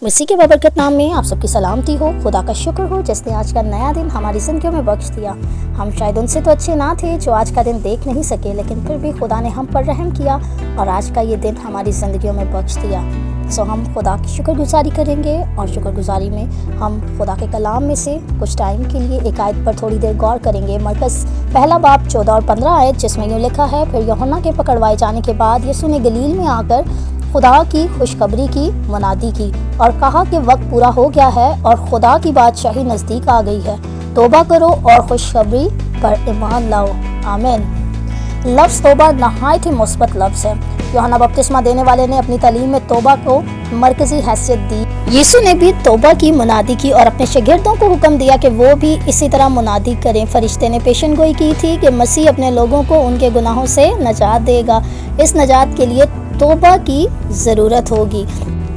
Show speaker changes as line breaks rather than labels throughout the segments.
मसीह के बबरकत नाम में आप सबकी सलामती हो। खुदा का शुक्र हो जिसने आज का नया दिन हमारी ज़िंदगियों में बख्श दिया। हम शायद उनसे तो अच्छे ना थे जो आज का दिन देख नहीं सके, लेकिन फिर भी खुदा ने हम पर रहम किया और आज का ये दिन हमारी ज़िंदगियों में बख्श दिया। सो हम खुदा की शुक्रगुजारी करेंगे और शुक्रगुजारी में हम खुदा के कलाम में से कुछ टाइम के लिए एक आयत पर थोड़ी देर गौर करेंगे। मरकस पहला बाब 14 और 15 आयत, जिसमें यूँ लिखा है, फिर यूहन्ना के पकड़वाए जाने के बाद यीशु ने गलील में आकर खुदा की खुशखबरी की मुनादी की और कहा कि वक्त पूरा हो गया है और खुदा की बादशाही नज़दीक आ गई है। तौबा करो और खुशखबरी पर ईमान लाओ। आमीन। लफ्ज़ तौबा नहायत ही मुस्बत लफ्ज़ है। यूहन्ना बपतिस्मा देने वाले ने अपनी तालीम में तौबा को मरकज़ी हैसियत दी। यीशु ने भी तौबा की मुनादी की और अपने शागिर्दों को हुक्म दिया कि वो भी इसी तरह मुनादी करें। फरिश्ते ने पेशन गोई की थी कि मसीह अपने लोगों को उनके गुनाहों से नजात देगा। इस नजात के लिए तौबा की ज़रूरत होगी।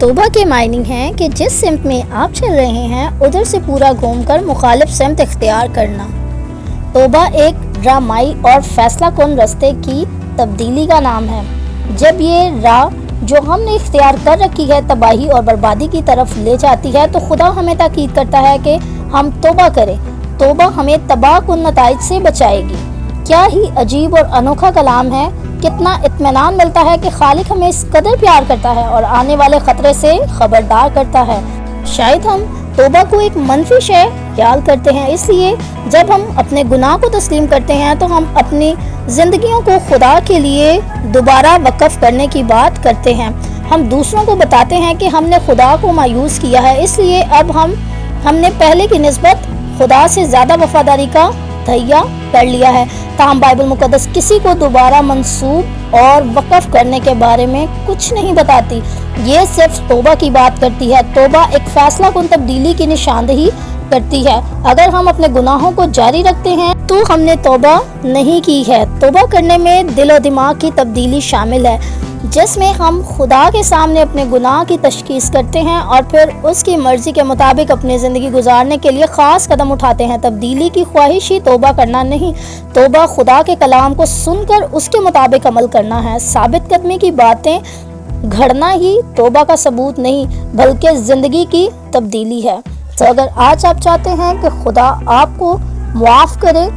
तौबा के मायने हैं कि जिस सिमत में आप चल रहे हैं उधर से पूरा घूमकर मुखालिफ सिमत इख्तियार करना। तौबा एक ड्रामाई और फैसला कौन रास्ते की तब्दीली का नाम है। जब ये राह जो हमने इख्तियार कर रखी है तबाही और बर्बादी की तरफ ले जाती है तो खुदा हमें ताकीद करता है कि हम तौबा करें। तौबा हमें तबाह कुन नताइज से बचाएगी। क्या ही अजीब और अनोखा कलाम है। कितना इत्मीनान मिलता है कि खालिक हमें इस कदर प्यार करता है और आने वाले खतरे से खबरदार करता है। शायद हम तौबा को एक मनफी शय ख्याल करते हैं, इसलिए जब हम अपने गुनाह को तस्लीम करते हैं तो हम अपनी ज़िंदगियों को खुदा के लिए दोबारा वक़्फ़ करने की बात करते हैं। हम दूसरों को बताते हैं कि हमने खुदा को मायूस किया है, इसलिए अब हमने पहले की निस्बत खुदा से ज़्यादा वफादारी का तहैया कर लिया है। ताहम बाइबल मुकद्दस किसी को दोबारा मंसूब और वक़्फ़ करने के बारे में कुछ नहीं बताती। ये सिर्फ तौबा की बात करती है। तौबा एक फैसला कुन तब्दीली की निशानदही करती है। अगर हम अपने गुनाहों को जारी रखते हैं तो हमने तौबा नहीं की है। तौबा करने में दिल और दिमाग की तब्दीली शामिल है, जिसमें हम खुदा के सामने अपने गुनाह की तशखीस करते हैं और फिर उसकी मर्ज़ी के मुताबिक अपनी ज़िंदगी गुजारने के लिए ख़ास कदम उठाते हैं। तब्दीली की ख्वाहिश ही तौबा करना नहीं, तौबा खुदा के कलाम को सुनकर उसके मुताबिक अमल करना है। साबित कदमी की बातें घड़ना ही तौबा का सबूत नहीं बल्कि ज़िंदगी की तब्दीली है। तो अगर आज आप चाहते हैं कि खुदा आपको मुआफ़ करे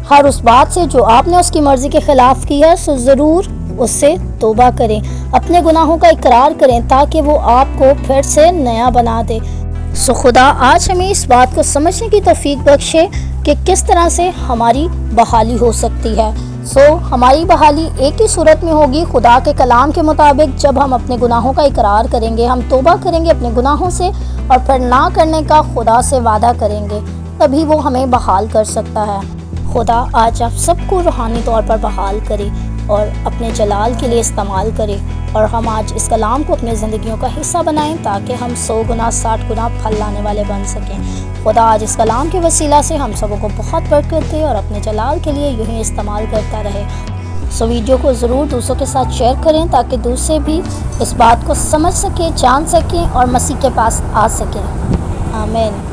हर उस बात से जो आपने उसकी मर्ज़ी के ख़िलाफ़ की है, तो ज़रूर उससे तौबा करें, अपने गुनाहों का इकरार करें ताकि वो आपको फिर से नया बना दे। सो खुदा आज हमें इस बात को समझने की तौफीक बख्शे कि किस तरह से हमारी बहाली हो सकती है। सो हमारी बहाली एक ही सूरत में होगी, खुदा के कलाम के मुताबिक। जब हम अपने गुनाहों का इकरार करेंगे, हम तौबा करेंगे अपने गुनाहों से और फिर ना करने का खुदा से वादा करेंगे, तभी वो हमें बहाल कर सकता है। खुदा आज आप सबको रूहानी तौर पर बहाल करे और अपने जलाल के लिए इस्तेमाल करें और हम आज इस कलाम को अपनी ज़िंदगियों का हिस्सा बनाएं ताकि हम 100 गुना 60 गुना फल लाने वाले बन सकें। खुदा आज इस कलाम के वसीला से हम सबों को बहुत बरकत दे और अपने जलाल के लिए यूँ ही इस्तेमाल करता रहे। सो वीडियो को ज़रूर दूसरों के साथ शेयर करें ताकि दूसरे भी इस बात को समझ सकें, जान सकें और मसीह के पास आ सकें। आमीन।